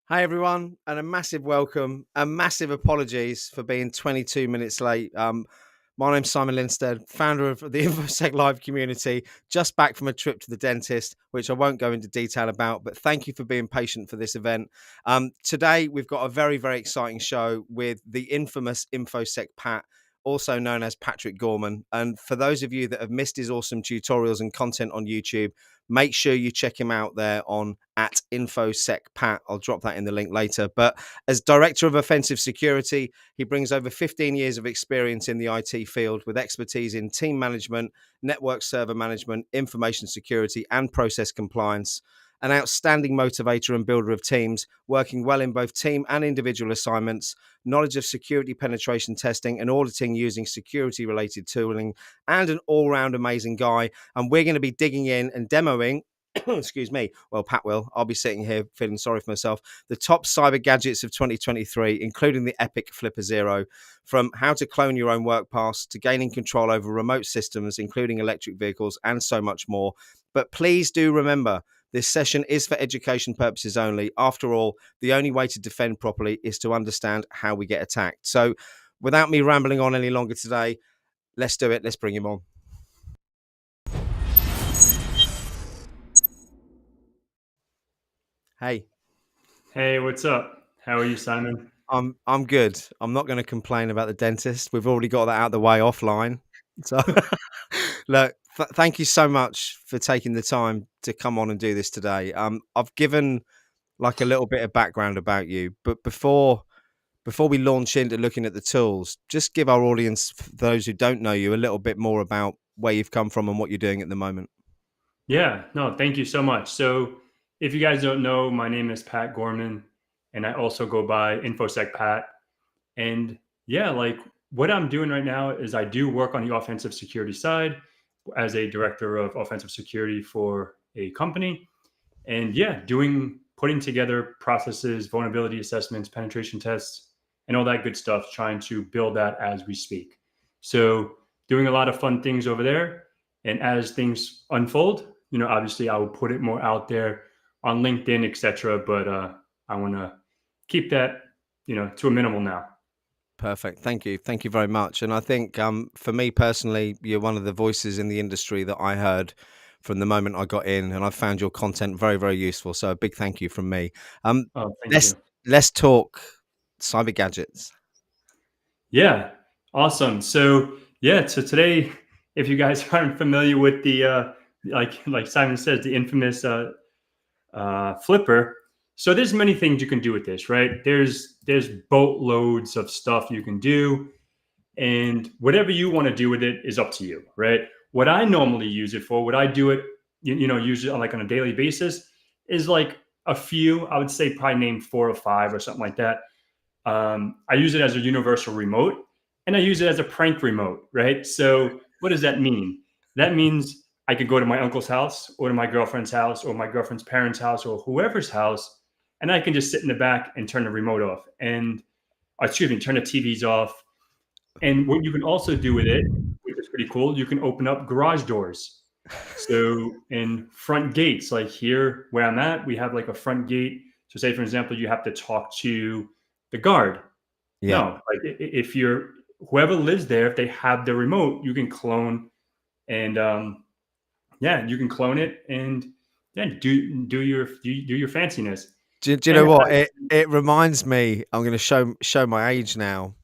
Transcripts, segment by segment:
Hi everyone, and a massive welcome and massive apologies for being 22 minutes late. My name's Simon Linstead, founder of the InfoSec Live community, just back from a trip to the dentist, which I won't go into detail about, but thank you for being patient for this event. Today, we've got a very, very exciting show with the infamous InfoSec Pat, also known as Patrick Gorman. And for those of you that have missed his awesome tutorials and content on YouTube, make sure you check him out there on @InfoSec Pat. I'll drop that in the link later. But as Director of Offensive Security, he brings over 15 years of experience in the IT field with expertise in team management, network server management, information security, and process compliance. An outstanding motivator and builder of teams, working well in both team and individual assignments, knowledge of security penetration testing and auditing using security-related tooling, and an all-round amazing guy. And we're going to be digging in and demoing excuse me. Well, Pat will. I'll be sitting here feeling sorry for myself. The top cyber gadgets of 2023, including the epic Flipper Zero, from how to clone your own work pass to gaining control over remote systems, including electric vehicles, and so much more. But please do remember, this session is for education purposes only. After all, the only way to defend properly is to understand how we get attacked. So without me rambling on any longer today, let's do it. Let's bring him on. Hey. Hey, what's up? How are you, Simon? I'm good. I'm not going to complain about the dentist. We've already got that out of the way offline. So look, thank you so much for taking the time to come on and do this today. I've given like a little bit of background about you, but before we launch into looking at the tools, just give our audience, for those who don't know you, a little bit more about where you've come from and what you're doing at the moment. Yeah, no, thank you so much. So if you guys don't know, my name is Pat Gorman, and I also go by InfoSec Pat. And yeah, like what I'm doing right now is I do work on the offensive security side as a director of offensive security for a company. And yeah, putting together processes, vulnerability assessments, penetration tests, and all that good stuff, trying to build that as we speak. So doing a lot of fun things over there. And as things unfold, obviously I will put it more out there on LinkedIn, etc. But I want to keep that, to a minimal now. Perfect. Thank you. Thank you very much. And I think for me personally, you're one of the voices in the industry that I heard from the moment I got in, and I found your content very, very useful. So a big thank you from me. Thank you. Let's talk cyber gadgets. Yeah, awesome. So today, if you guys aren't familiar with the like Simon says, the infamous flipper. So there's many things you can do with this, right? There's boatloads of stuff you can do, and whatever you want to do with it is up to you, right? What I normally use it for, what I do it, use it like on a daily basis, is like a few. I would say probably name 4 or 5 or something like that. I use it as a universal remote, and I use it as a prank remote, right? So what does that mean? That means I could go to my uncle's house or to my girlfriend's house or my girlfriend's parents' house or whoever's house, and I can just sit in the back and turn the remote off turn the TVs off. And what you can also do with it, which is pretty cool, you can open up garage doors. So in front gates, like here where I'm at, we have like a front gate. So say, for example, you have to talk to the guard. Yeah. No, like if whoever lives there, if they have the remote, you can clone and you can clone it and do your fanciness. Do you And know it what? has, It reminds me, I'm gonna show my age now.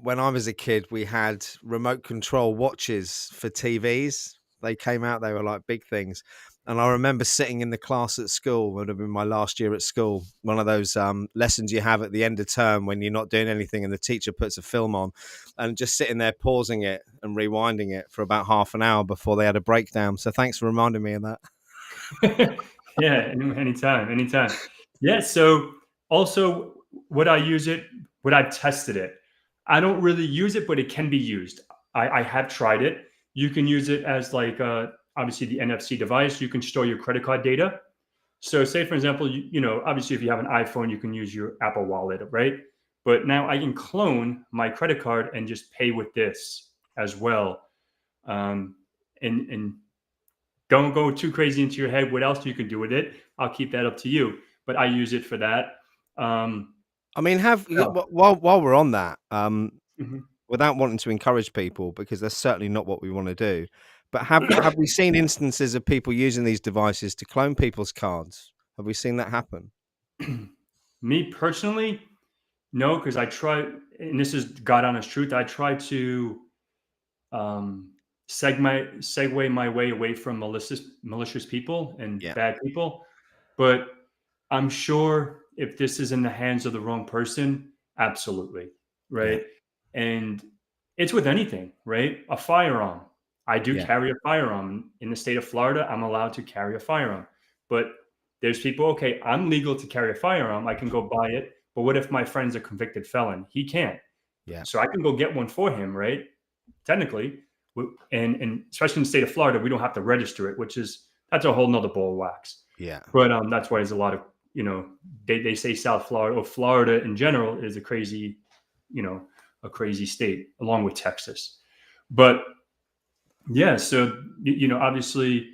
When I was a kid, we had remote control watches for TVs. They came out, they were like big things. And I remember sitting in the class at school, would have been my last year at school, one of those lessons you have at the end of term when you're not doing anything and the teacher puts a film on, and just sitting there pausing it and rewinding it for about half an hour before they had a breakdown. So thanks for reminding me of that. yeah, anytime, anytime. Yeah. So also, would I use it? Would I tested it? I don't really use it, but it can be used. I have tried it. You can use it as like obviously the NFC device. You can store your credit card data. So, say for example, obviously, if you have an iPhone, you can use your Apple Wallet, right? But now I can clone my credit card and just pay with this as well. Um, and don't go too crazy into your head. What else you can do with it? I'll keep that up to you. But I use it for that. Um, I mean, oh, while we're on that, mhm. without wanting to encourage people, because that's certainly not what we want to do. But have we seen instances of people using these devices to clone people's cards? Have we seen that happen? Me personally, no, because I try, and this is God honest truth. I try to um, segue my way away from malicious people and Yeah, bad people. But I'm sure if this is in the hands of the wrong person, absolutely, yeah, right? And it's with anything, right? A firearm. I do yeah, carry a firearm in the state of Florida. I'm allowed to carry a firearm, but there's people. Okay, I'm legal to carry a firearm. I can go buy it. But what if my friend's a convicted felon? He can't. yeah, So I can go get one for him, right? Technically, and especially in the state of Florida, we don't have to register it, which is that's a whole nother ball of wax. yeah, But that's why there's a lot of they say South Florida or Florida in general is a crazy, you know, a crazy state along with Texas. But yeah, so obviously,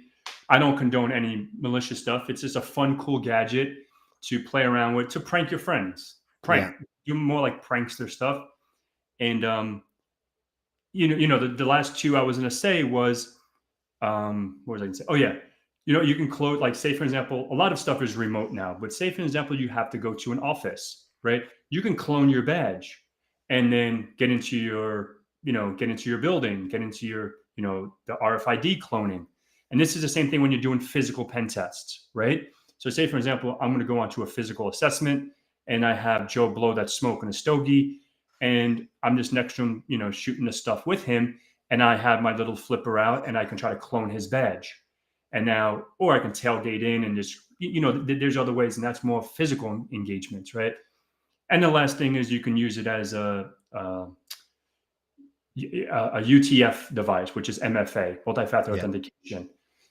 I don't condone any malicious stuff. It's just a fun, cool gadget to play around with to prank your friends. yeah, Do more like prankster stuff. And the last two I was gonna say was what was I gonna say? Oh yeah, you can close like say for example, a lot of stuff is remote now, but say for example, you have to go to an office, right? You can clone your badge and then get into your building, get into your the RFID cloning. And this is the same thing when you're doing physical pen tests, right? So say for example, I'm going to go onto a physical assessment and I have Joe Blow that's smoking a stogie and I'm just next to him, shooting the stuff with him and I have my little flipper out and I can try to clone his badge. And now, or I can tailgate in and just, there's other ways, and that's more physical engagements, right? And the last thing is you can use it as a UTF device, which is MFA, multi-factor yeah. authentication.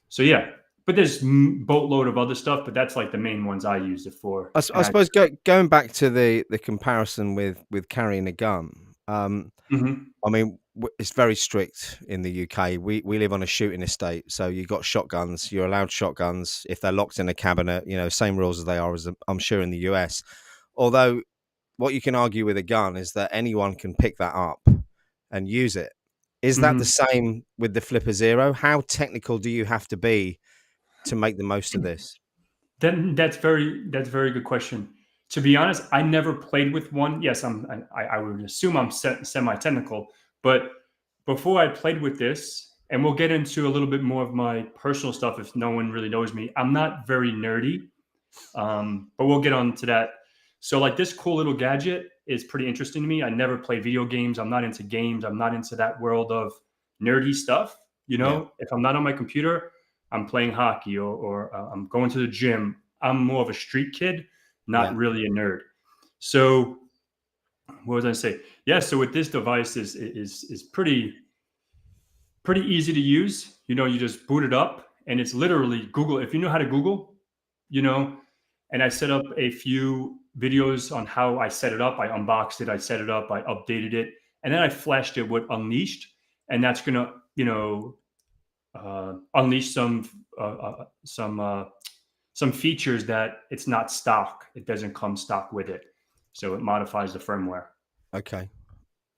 So yeah, but there's boatload of other stuff, but that's like the main ones I use it for. I And suppose going back to the comparison with carrying a gun. Mhm, I mean, it's very strict in the UK. We live on a shooting estate, so you got shotguns. You're allowed shotguns if they're locked in a cabinet. Same rules as they are as I'm sure in the US. Although what you can argue with a gun is that anyone can pick that up and use it. Is that the mhm. same with the Flipper Zero? How technical do you have to be to make the most of this? Then that's very good question. To be honest, I never played with one. Yes, I would assume I'm semi technical, but before I played with this, and we'll get into a little bit more of my personal stuff if no one really knows me. I'm not very nerdy, but we'll get on to that. So, like this cool little gadget is pretty interesting to me. I never played video games. I'm not into games. I'm not into that world of nerdy stuff. Yeah, If I'm not on my computer, I'm playing hockey or I'm going to the gym. I'm more of a street kid, yeah, not really a nerd. So, what was I say? Yeah. So with this device is pretty easy to use. You just boot it up, and it's literally Google. If you know how to Google, you know, and I set up a few videos on how I set it up. I unboxed it, I set it up, I updated it, and then I flashed it with Unleashed, and that's gonna, unleash some features that it's not stock. It doesn't come stock with it, so it modifies the firmware. okay.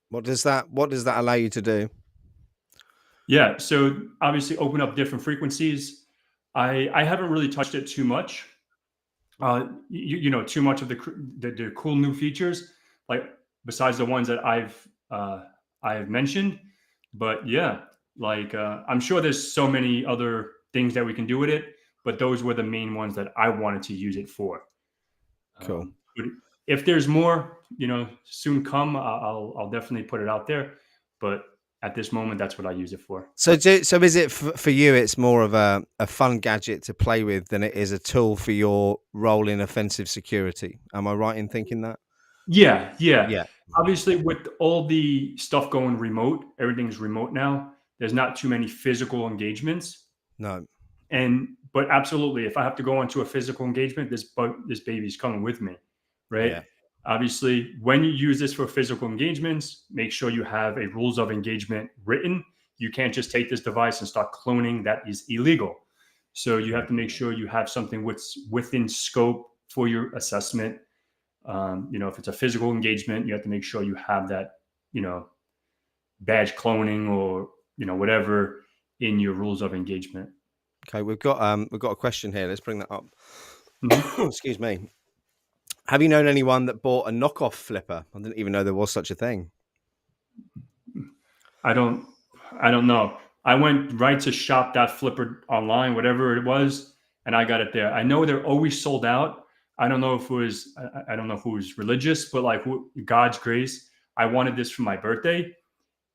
What does that allow you to do? Yeah, so obviously open up different frequencies. I haven't really touched it too much. too much of the cool new features, like besides the ones that I've mentioned. But yeah, like I'm sure there's so many other things that we can do with it, but those were the main ones that I wanted to use it for. Cool. But if there's more, soon come, I'll definitely put it out there. But at this moment, that's what I use it for. So is it for you? It's more of a fun gadget to play with than it is a tool for your role in offensive security. Am I right in thinking that? Yeah, yeah. Yeah. Obviously, with all the stuff going remote, everything's remote now. There's not too many physical engagements. No. But absolutely, if I have to go into a physical engagement, this baby's coming with me, right? Yeah. Obviously, when you use this for physical engagements, make sure you have a rules of engagement written. You can't just take this device and start cloning. That is illegal. So you Yeah. have to make sure you have something within scope for your assessment. If it's a physical engagement, you have to make sure you have that, you know, badge cloning or whatever in your rules of engagement. Okay, we've got a question here. Let's bring that up. Mhm. Excuse me. Have you known anyone that bought a knockoff flipper? I didn't even know there was such a thing. I don't I don't know. I went right to shop.flipper online, whatever it was, and I got it there. I know they're always sold out. I don't know if it was I don't know if it was religious, but like God's grace, I wanted this for my birthday.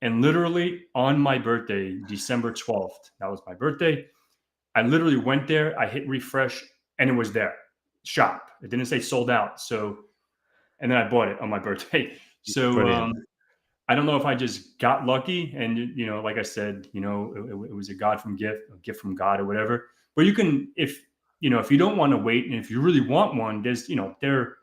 And literally on my birthday, December 12th, that was my birthday. I literally went there, I hit refresh, and it was there. Shop. It didn't say sold out. So, and then I bought it on my birthday. So, Brilliant. I don't know if I just got lucky, and like I said, it was a gift from God or whatever. But you can, if you don't want to wait, and if you really want one, there's, they're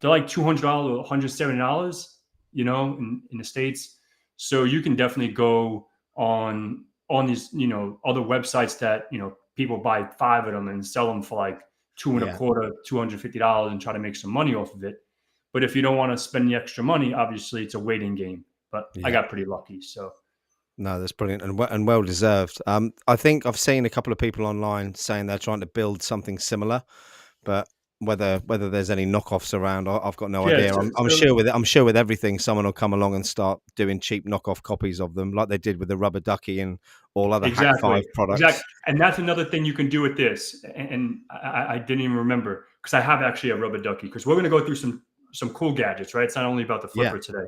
like $200, $170, in the States. So you can definitely go on these, other websites that, people buy 5 of them and sell them for like two and a Yeah. quarter, $250 and try to make some money off of it. But if you don't want to spend the extra money, obviously it's a waiting game. But I Yeah. got pretty lucky. So No, that's brilliant and well deserved. I think I've seen a couple of people online saying they're trying to build something similar, but whether there's any knockoffs around, I've got no yeah, idea. so, I'm so sure with everything, someone will come along and start doing cheap knockoff copies of them, like they did with the rubber ducky and all other Hack exactly, Five products. exactly, and that's another thing you can do with this. And I didn't even remember because I have actually a rubber ducky. Because we're going to go through some cool gadgets, right? It's not only about the Yeah. flipper today,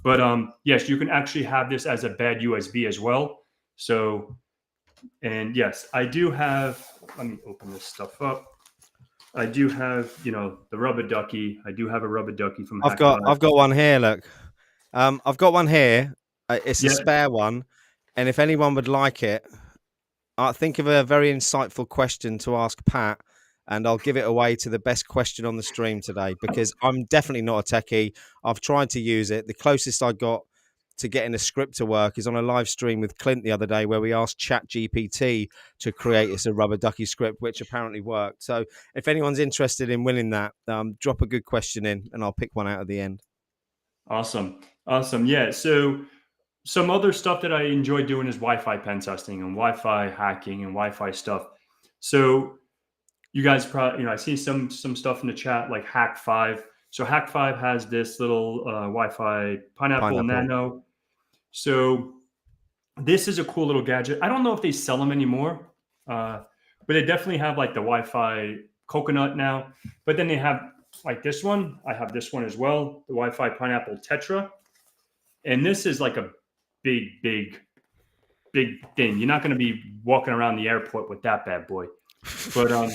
but yes, you can actually have this as a bad USB as well. So, and yes, I do have. Let me open this stuff up. I do have, the rubber ducky. I do have a rubber ducky from Hack Five. I've got one here. Look, I've got one here. It's a Yeah, spare one, and if anyone would like it, I think of a very insightful question to ask Pat, and I'll give it away to the best question on the stream today because I'm definitely not a techie. I've tried to use it. The closest I got to getting a script to work is on a live stream with Clint the other day where we asked ChatGPT to create us a rubber ducky script, which apparently worked. So if anyone's interested in winning that, drop a good question in and I'll pick one out at the end. awesome, awesome. Yeah, so some other stuff that I enjoy doing is Wi-Fi pen testing and Wi-Fi hacking and Wi-Fi stuff. So you guys probably, I see some stuff in the chat like Hack Five. So Hack Five has this little Wi-Fi Pineapple Pineapple. Nano. So this is a cool little gadget. I don't know if they sell them anymore, but they definitely have like the Wi-Fi Coconut now. But then they have like this one. I have this one as well, the Wi-Fi Pineapple Tetra, and this is like a big, big, big thing. You're not going to be walking around the airport with that bad boy. But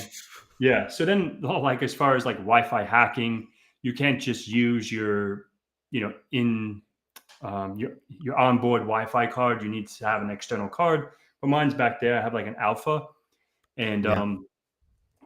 yeah. So then, like as far as like Wi-Fi hacking, you can't just use your, in your onboard Wi-Fi card. You need to have an external card. But mine's back there. I have like an Alpha, and Yeah.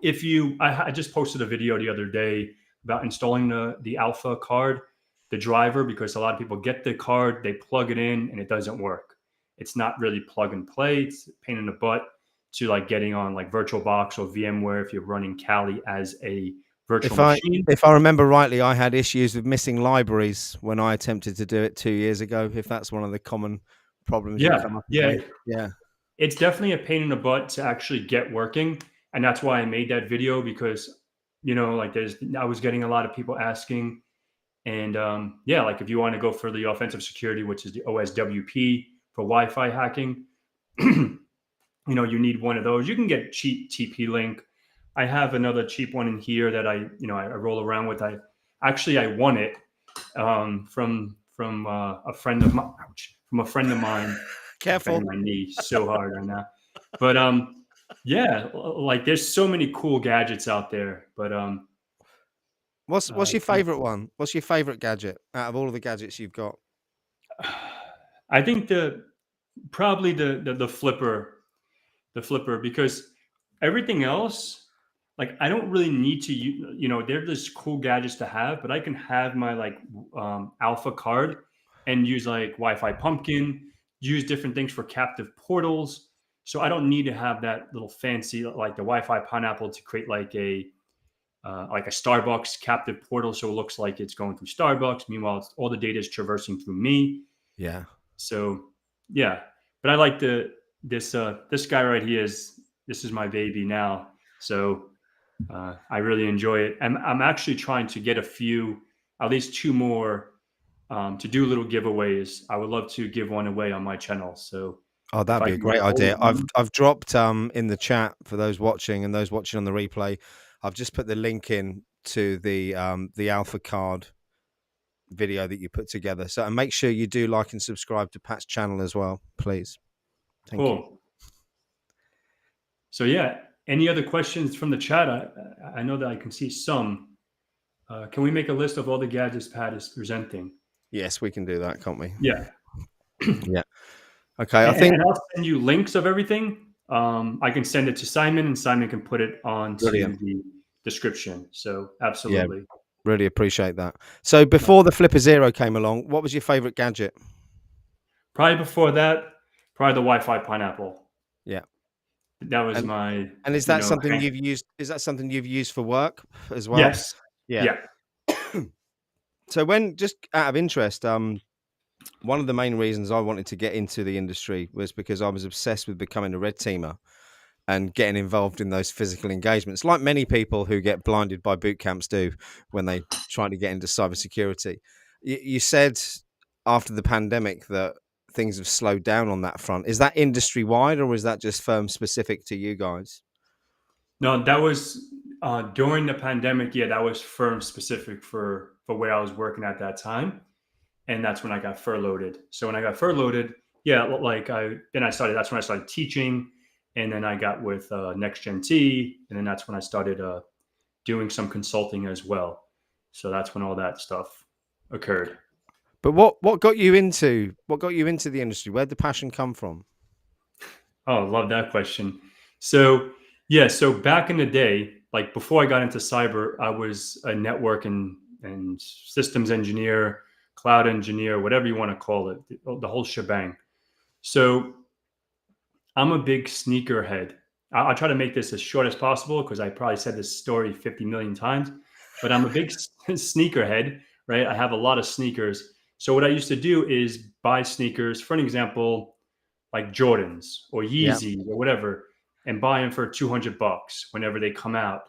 if I just posted a video the other day about installing the Alpha card, the driver, because a lot of people get the card, they plug it in, and it doesn't work. It's not really plug and play. It's a pain in the butt to like getting on like VirtualBox or VMware if you're running Kali as a virtual machine. If I remember rightly, I had issues with missing libraries when I attempted to do it 2 years ago. If that's one of the common problems you Yeah, come up yeah. against, yeah, It's definitely a pain in the butt to actually get working. And that's why I made that video because like I was getting a lot of people asking. And yeah, like if you want to go for the offensive security, which is the OSWP for Wi-Fi hacking, you need one of those. You can get cheap TP-Link. I have another cheap one in here that I roll around with. I won it from a friend of mine. Ouch, from a friend of mine. I'm Careful. banging my knee so hard right now. But yeah, like there's so many cool gadgets out there. But What's your favorite one? What's your favorite gadget out of all of the gadgets you've got? I think probably the flipper, because everything else, like I don't really need to they're just cool gadgets to have, but I can have my like alpha card and use like Wi-Fi pumpkin, use different things for captive portals. So I don't need to have that little fancy like the Wi-Fi pineapple to create like a Starbucks captive portal, so it looks like it's going through Starbucks. Meanwhile, all the data is traversing through me. Yeah. So yeah, but I like this guy right here. This is my baby now. So I really enjoy it. I'm actually trying to get at least two more, to do little giveaways. I would love to give one away on my channel. So Oh, if that'd I be a can get great a hold idea. of you, I've dropped in the chat for those watching and those watching on the replay. I've just put the link in to the Alpha Card video that you put together. So and make sure you do like and subscribe to Pat's channel as well, please. Thank you. cool. So yeah, any other questions from the chat? I know that I can see some. Can we make a list of all the gadgets Pat is presenting? Yes, we can do that, can't we? Yeah. Yeah. Okay. I think And I'll send you links of everything. I can send it to Simon, and Simon can put it onto brilliant. the description. So Yeah, absolutely. really appreciate that. So before the Flipper Zero came along, what was your favorite gadget? Probably before that, probably the Wi-Fi pineapple. Yeah. That was And my, and is that something hang. you've used? Is that something you've used for work as well? Yes. Yeah. Yeah. So when just out of interest, one of the main reasons I wanted to get into the industry was because I was obsessed with becoming a red teamer and getting involved in those physical engagements, like many people who get blinded by boot camps do when they try to get into cybersecurity. You said after the pandemic that things have slowed down on that front. Is that industry wide or is that just firm specific to you guys? No, that was during the pandemic. Yeah, that was firm specific for where I was working at that time, and that's when I got furloughed. So when I got furloughed, yeah, like that's when I started teaching, and then I got with Next Gen T, and then that's when I started doing some consulting as well. So that's when all that stuff occurred. But what got you into the industry? Where'd the passion come from? Oh, love that question. So yeah, so back in the day, like before I got into cyber, I was a network and systems engineer, cloud engineer, whatever you want to call it, the whole shebang. So I'm a big sneakerhead. I'll try to make this as short as possible because I probably said this story 50 million times, but I'm a big sneakerhead, right? I have a lot of sneakers. So what I used to do is buy sneakers, for an example, like Jordans or Yeah, Yeezys or whatever, and buy them for $200 whenever they come out.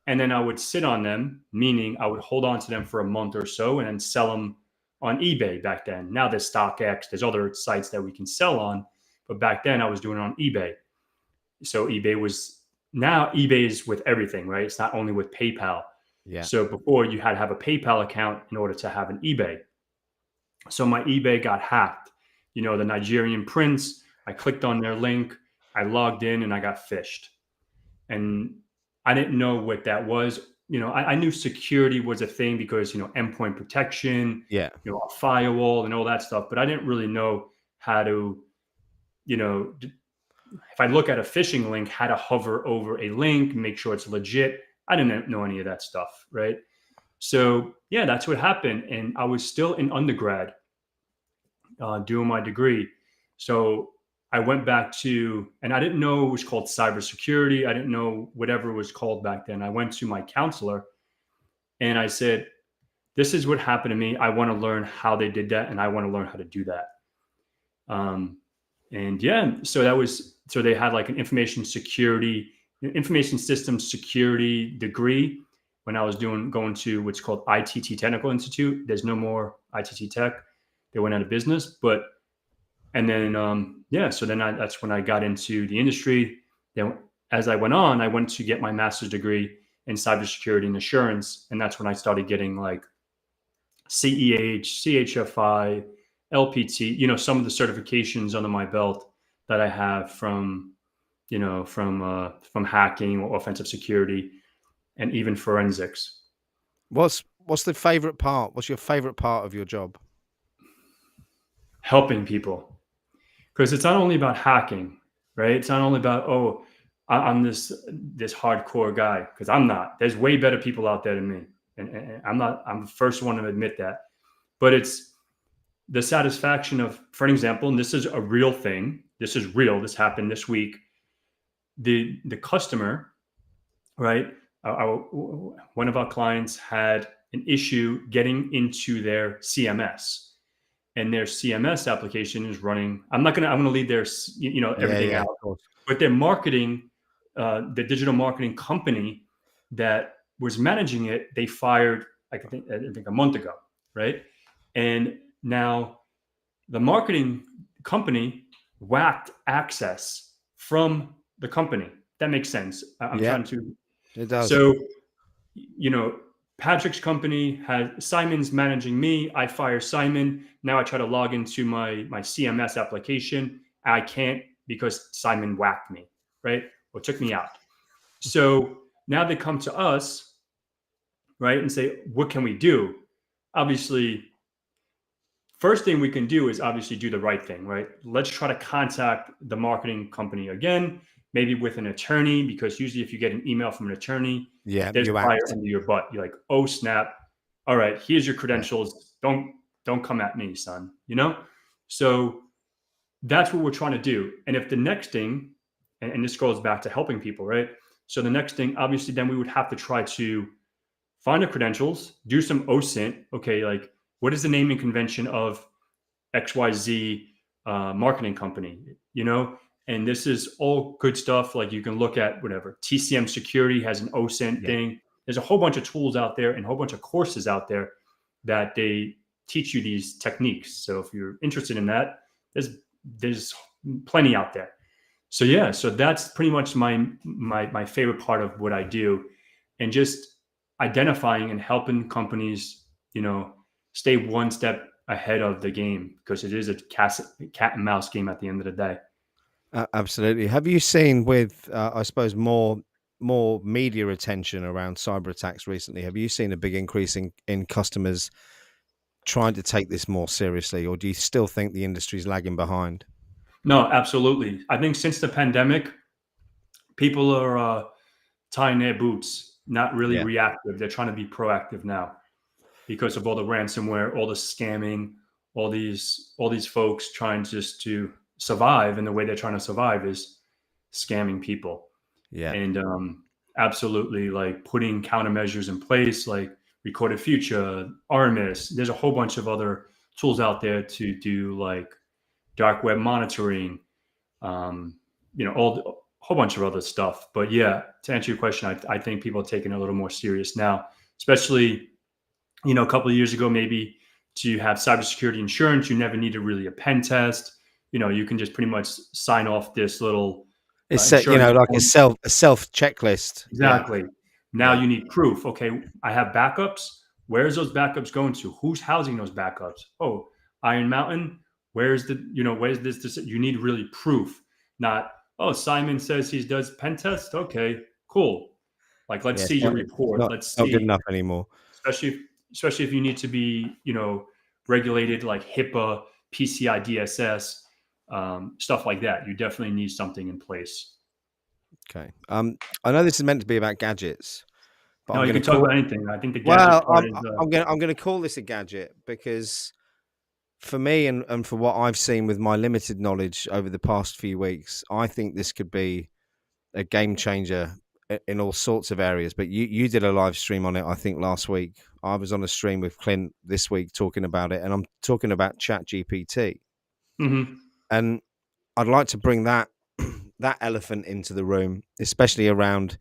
And then I would sit on them, meaning I would hold on to them for a month or so and then sell them on eBay back then. Now there's StockX, there's other sites that we can sell on, but back then I was doing it on eBay. So now eBay is with everything, right? It's not only with PayPal. yeah. So before you had to have a PayPal account in order to have an eBay. So my eBay got hacked. The Nigerian prince, I clicked on their link, I logged in and I got phished. And I didn't know what that was. I knew security was a thing because, endpoint protection, Yeah. a firewall and all that stuff, but I didn't really know how to, if I look at a phishing link, how to hover over a link, make sure it's legit. I didn't know any of that stuff, right? So yeah, that's what happened. And I was still in undergrad doing my degree. So I went back to, and I didn't know it was called cybersecurity. I didn't know whatever it was called back then. I went to my counselor and I said, this is what happened to me. I want to learn how they did that and I want to learn how to do that. And yeah, so they had like an information systems security degree. when I was going to what's called ITT Technical Institute. There's no more ITT Tech. They went out of business. But and then yeah, so then that's when I got into the industry. Then as I went on, I went to get my master's degree in cybersecurity and assurance, and that's when I started getting like CEH, CHFI, LPT, some of the certifications under my belt that I have from, from hacking or offensive security and even forensics. What's the favorite part? What's your favorite part of your job? Helping people. Because it's not only about hacking, right? It's not only about, oh, I'm this hardcore guy, because I'm not. There's way better people out there than me. And I'm not, I'm the first one to admit that. But it's the satisfaction of, for an example, and this is a real thing. This is real. This happened this week. The customer, right? One of our clients had an issue getting into their CMS, and their CMS application is running. I'm gonna leave their Yeah, everything yeah, out, of course. but their marketing, the digital marketing company that was managing it, they fired I think a month ago, right? And now the marketing company whacked access from the company. That makes sense. I'm Yeah, trying to. it does. So, you know, Patrick's company has Simon's managing me. I fire Simon. Now I try to log into my CMS application. I can't because Simon whacked me, right? Or took me out. So now they come to us, right, and say, what can we do? Obviously, first thing we can do is obviously do the right thing, right? Let's try to contact the marketing company again, maybe with an attorney, because usually if you get an email from an attorney, Yeah, there's you fire act. under your butt. You're like, oh snap! All right, here's your Yeah, credentials. Don't come at me, son. So that's what we're trying to do. And if the next thing, and this goes back to helping people, right? So the next thing, obviously, then we would have to try to find the credentials, do some OSINT. Okay, like what is the naming convention of XYZ marketing company, and this is all good stuff. Like you can look at whatever TCM security has an OSINT yeah, thing. There's a whole bunch of tools out there and a whole bunch of courses out there that they teach you these techniques. So if you're interested in that, there's plenty out there. So yeah, so that's pretty much my favorite part of what I do, and just identifying and helping companies, stay one step ahead of the game, because it is a cat and mouse game at the end of the day. absolutely. Have you seen with, I suppose, more media attention around cyber attacks recently? Have you seen a big increase in customers trying to take this more seriously, or do you still think the industry's lagging behind? No, absolutely. I think since the pandemic, people are tying their boots, not really Yeah, reactive. They're trying to be proactive now because of all the ransomware, all the scamming, all these folks trying just to survive, and the way they're trying to survive is scamming people. yeah, And absolutely, like putting countermeasures in place, like Recorded Future, Armis. There's a whole bunch of other tools out there to do like dark web monitoring, a whole bunch of other stuff. But yeah, to answer your question, I think people are taking it a little more serious now, especially, a couple of years ago, maybe to have cybersecurity insurance, you never needed really a pen test. You can just pretty much sign off this little it's set, insurance like a form. self checklist. Yeah, Exactly. Now yeah, you need proof. Okay, I have backups. Where's those backups going to? Who's housing those backups? Oh, Iron Mountain. Where's this? You need really proof, not, oh, Simon says he does pen test. Okay, cool. Like, let's yeah. see your report. Let's Not good see, enough anymore. especially if you need to be, regulated like HIPAA, PCI DSS, stuff like that. You definitely need something in place. Okay. I know this is meant to be about gadgets, but No, I'm you going to can talk call. about anything. I think the gadget Well, part is I'm going to call this a gadget because for me and for what I've seen with my limited knowledge over the past few weeks, I think this could be a game changer in all sorts of areas. But you did a live stream on it, I think, last week. I was on a stream with Clint this week talking about it, and I'm talking about ChatGPT. mhm. And I'd like to bring that that elephant into the room, especially around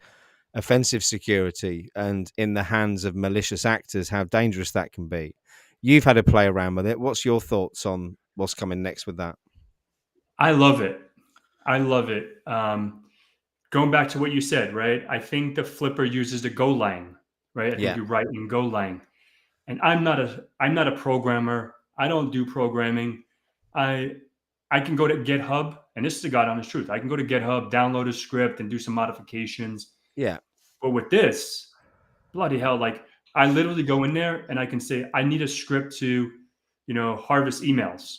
offensive security and in the hands of malicious actors, how dangerous that can be. You've had to play around with it. What's your thoughts on what's coming next with that? I love it. I love it. Going back to what you said, right? I think the flipper uses the Golang, right? I think Yeah, you write in Golang, and I'm not a programmer. I don't do programming. I I can go to GitHub, and this is the God honest truth. I can go to GitHub, download a script, and do some modifications. yeah, But with this, bloody hell, like I literally go in there and I can say I need a script to, harvest emails,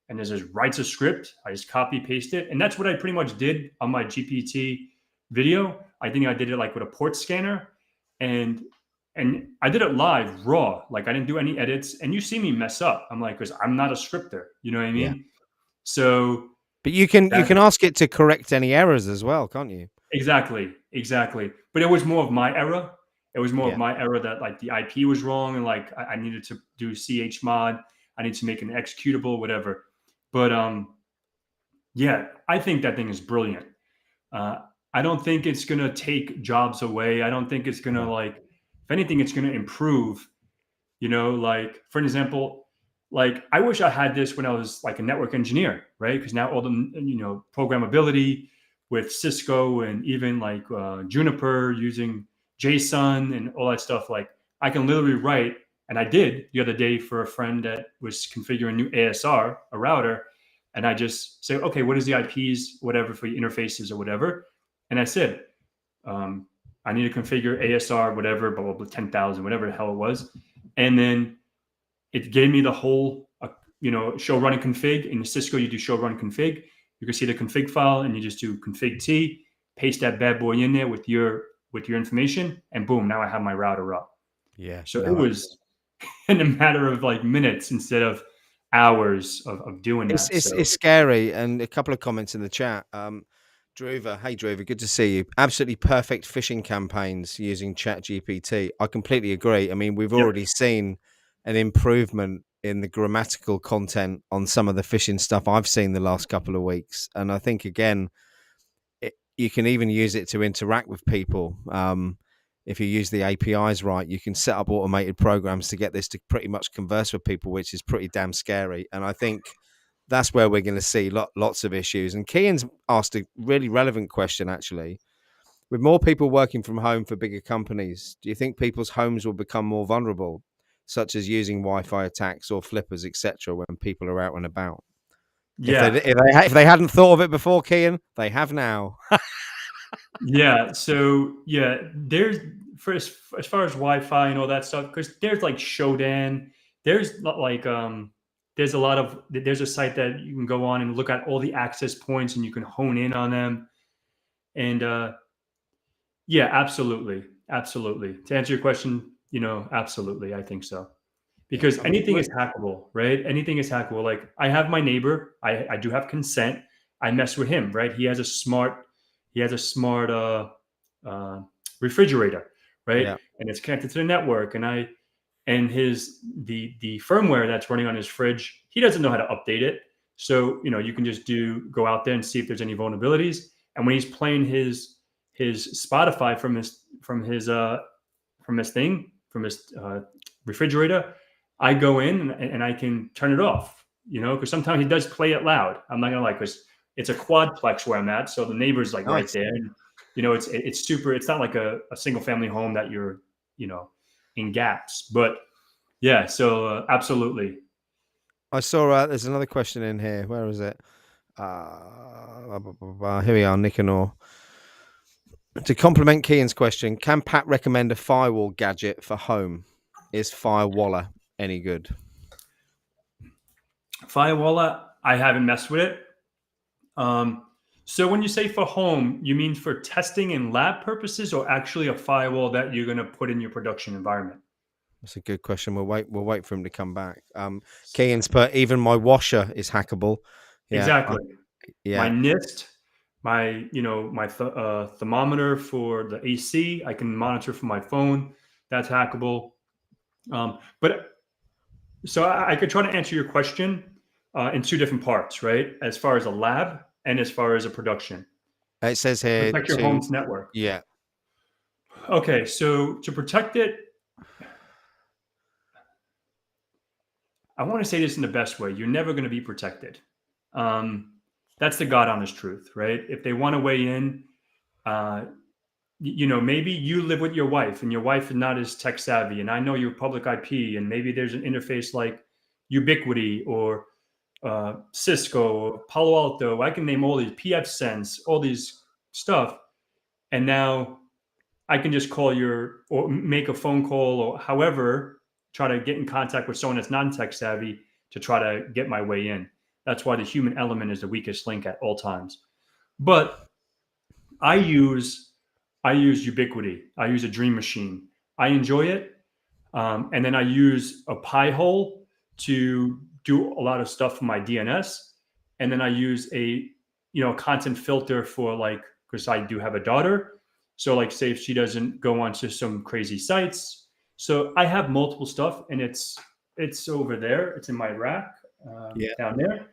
and it just writes a script. I just copy paste it, and that's what I pretty much did on my GPT video. I think I did it like with a port scanner, and I did it live, raw. Like I didn't do any edits, and you see me mess up. I'm like, because I'm not a scripter. You know what I yeah. mean? So But you can that ask it to correct any errors as well, can't you? exactly, exactly. But it was more of my era. It was more of Yeah, my era that like the IP was wrong, and like I needed to do chmod. I need to make an executable, whatever. But yeah, I think that thing is brilliant. Uh, I don't think it's going to take jobs away. I don't think it's going to no, if anything, it's going to improve. Like for an example, like I wish I had this when I was like a network engineer, right? Because now all the programmability with Cisco and even like Juniper using JSON and all that stuff, like I can literally write, and I did the other day for a friend that was configuring new ASR, a router, and I just say, okay, what is the IPs, whatever for your interfaces or whatever, and I said, um, I need to configure ASR, whatever, blah, blah, blah, 10,000, whatever the hell it was. And then it gave me the whole, show run and config. In Cisco, you do show run config. You can see the config file and you just do config T, paste that bad boy in there with your information, and boom, now I have my router up. yeah, So it no. was in a matter of like minutes instead of hours of doing It's that. it's So it's scary, and a couple of comments in the chat. Druva, hey Druva, good to see you. Absolutely perfect phishing campaigns using ChatGPT. I completely agree. I mean, we've yep. already seen an improvement in the grammatical content on some of the phishing stuff I've seen the last couple of weeks, and I think again, you can even use it to interact with people. If you use the APIs right, you can set up automated programs to get this to pretty much converse with people, which is pretty damn scary. And I think that's where we're going to see lots of issues. And Kian's asked a really relevant question, actually. With more people working from home for bigger companies, do you think people's homes will become more vulnerable, such as using Wi-Fi attacks or flippers, etc., when people are out and about? Yeah. If they hadn't thought of it before, Kian, they have now. Yeah. So yeah, there's as far as Wi-Fi and all that stuff, because there's like Shodan, there's there's a lot of there's a site that you can go on and look at all the access points and you can hone in on them. And yeah, absolutely, absolutely. To answer your question, absolutely, I think so. Yeah, Because I mean, anything is hackable, right? Anything is hackable. Like I have my neighbor, I do have consent. I mess with him, right? He has a smart uh, refrigerator, right? yeah, And it's connected to the network. And the firmware that's running on his fridge, he doesn't know how to update it. So you can just go out there and see if there's any vulnerabilities. And when he's playing his Spotify from his refrigerator, I go in and I can turn it off, because sometimes he does play it loud. I'm not gonna lie, because it's a quadplex where I'm at, so the neighbor's like right nice. there, and it's super. It's not like a single family home that you're you know in gaps, but yeah. So absolutely, I saw there's another question in here. Where is it? Here we are, Nicanor. To complement Kean's question, can Pat recommend a firewall gadget for home? Is Firewaller any good? Firewall. I haven't messed with it. Um, so when you say for home, you mean for testing and lab purposes, or actually a firewall that you're going to put in your production environment? That's a good question. We'll wait for him to come back. Kean's put even my washer is hackable. Yeah, Exactly. My yeah. NIST, my thermometer for the AC, I can monitor from my phone. That's hackable. But so I could try to answer your question in two different parts, right? As far as a lab and as far as a production. It says here Protect your to home's network. yeah. Okay, so to protect it, I want to say this in the best way. You're never going to be protected. Um, that's the God honest truth, right? If they want to weigh in, uh, maybe you live with your wife and your wife is not as tech savvy, and I know your public IP, and maybe there's an interface like Ubiquity or Cisco or Palo Alto. I can name all these PFSense, all these stuff, and now I can just call your or make a phone call or however try to get in contact with someone that's non-tech savvy to try to get my way in. That's why the human element is the weakest link at all times. But I use I use Ubiquity. I use a Dream Machine. I enjoy it, and then I use a Pi-hole to do a lot of stuff for my DNS, and then I use a content filter for like because I do have a daughter. So like say if she doesn't go onto some crazy sites. So I have multiple stuff, and it's over there. It's in my rack Yeah. down there.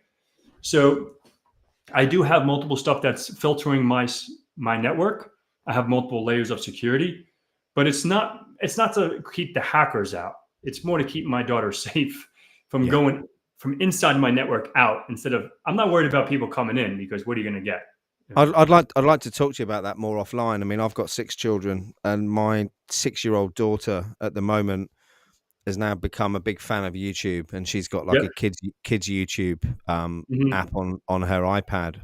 So I do have multiple stuff that's filtering my network. I have multiple layers of security, but it's not to keep the hackers out. It's more to keep my daughter safe from Yeah. going from inside my network out instead of I'm not worried about people coming in because what are you going to get? I'd like to talk to you about that more offline. I mean, I've got 6 children, and my 6-year-old daughter at the moment has now become a big fan of YouTube, and she's got like Yep. a kids YouTube Hmm. app on her iPad.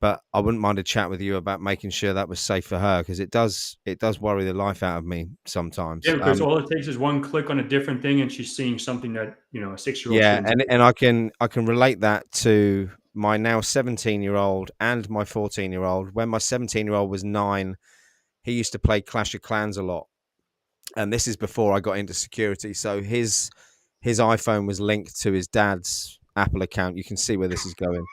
But I wouldn't mind a chat with you about making sure that was safe for her, because it does worry the life out of me sometimes. Yeah, because all it takes is one click on a different thing, and she's seeing something that a 6-year-old Yeah, shouldn't and see. and I can relate that to my now 17-year-old and my 14-year-old. When my 17-year-old was 9, he used to play Clash of Clans a lot, and this is before I got into security. So his iPhone was linked to his dad's Apple account. You can see where this is going.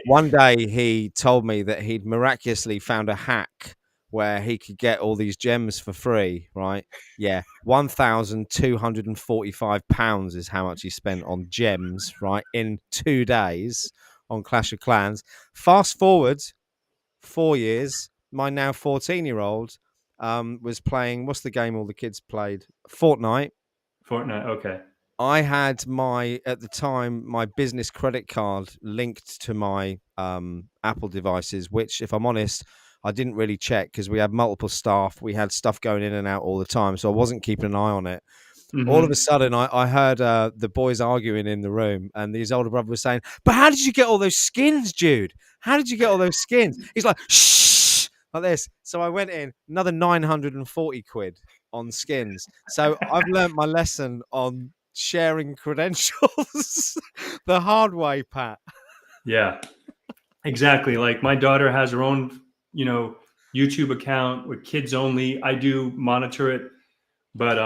One day he told me that he'd miraculously found a hack where he could get all these gems for free. Right? Yeah, £1,245 is how much he spent on gems. Right, in 2 days on Clash of Clans. Fast forward 4 years, my now 14-year-old was playing. What's the game all the kids played? Fortnite. Fortnite. Okay. I had at the time, my business credit card linked to my Apple devices, which, if I'm honest, I didn't really check because we had multiple staff. We had stuff going in and out all the time. So I wasn't keeping an eye on it. All of a Hmm. sudden, I heard the boys arguing in the room, and his older brother was saying, "But how did you get all those skins, Jude? How did you get all those skins?" He's like, "Shh," like this. So I went in, another 940 quid on skins. So I've learnt my lesson on sharing credentials the hard way, Pat. Yeah. Exactly. Like my daughter has her own, you know, YouTube account with kids only. I do monitor it, but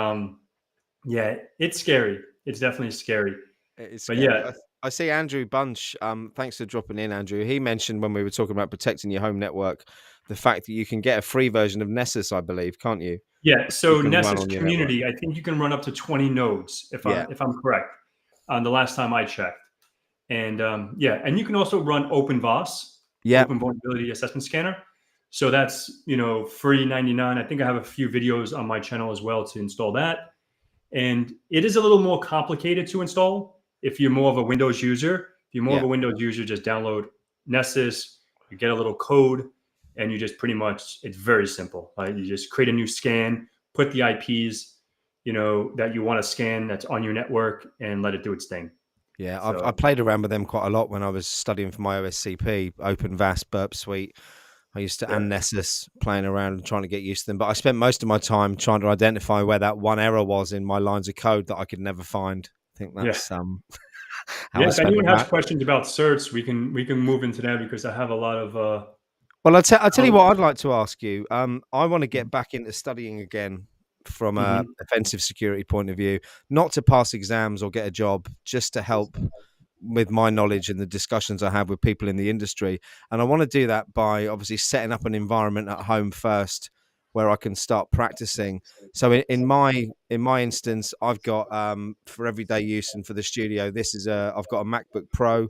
yeah, it's scary. It's definitely scary. It is But scary. yeah, I see Andrew Bunch. Thanks for dropping in, Andrew. He mentioned when we were talking about protecting your home network, the fact that you can get a free version of Nessus, I believe, can't you? yeah. You So can run Nessus on your network. community, I think you can run up to 20 nodes Yeah, if I'm correct. On the last time I checked, and yeah, and you can also run OpenVAS, yeah, Open Vulnerability Assessment Scanner. So that's free 99. I think I have a few videos on my channel as well to install that. And it is a little more complicated to install if you're more of a Windows user. If you're more of yeah, a Windows user, just download Nessus, you get a little code, and you just pretty much, it's very simple. You just create a new scan, put the IPs, that you want to scan that's on your network and let it do its thing. yeah. I So, played around with them quite a lot when I was studying for my OSCP, OpenVAS, Burp Suite. I used to yeah. and Nessus playing around and trying to get used to them. But I spent most of my time trying to identify where that one error was in my lines of code that I could never find. I think Yeah. that's how Yeah. I If spent anyone all has that. questions about certs, we can move into that because I have a lot of Well, I'll tell you oh, what I'd like to ask you. I want to get back into studying again from a mhm. offensive security point of view, not to pass exams or get a job, just to help with my knowledge and the discussions I have with people in the industry. And I want to do that by obviously setting up an environment at home first where I can start practicing. So in my instance, I've got for everyday use and for the studio, I've got a MacBook Pro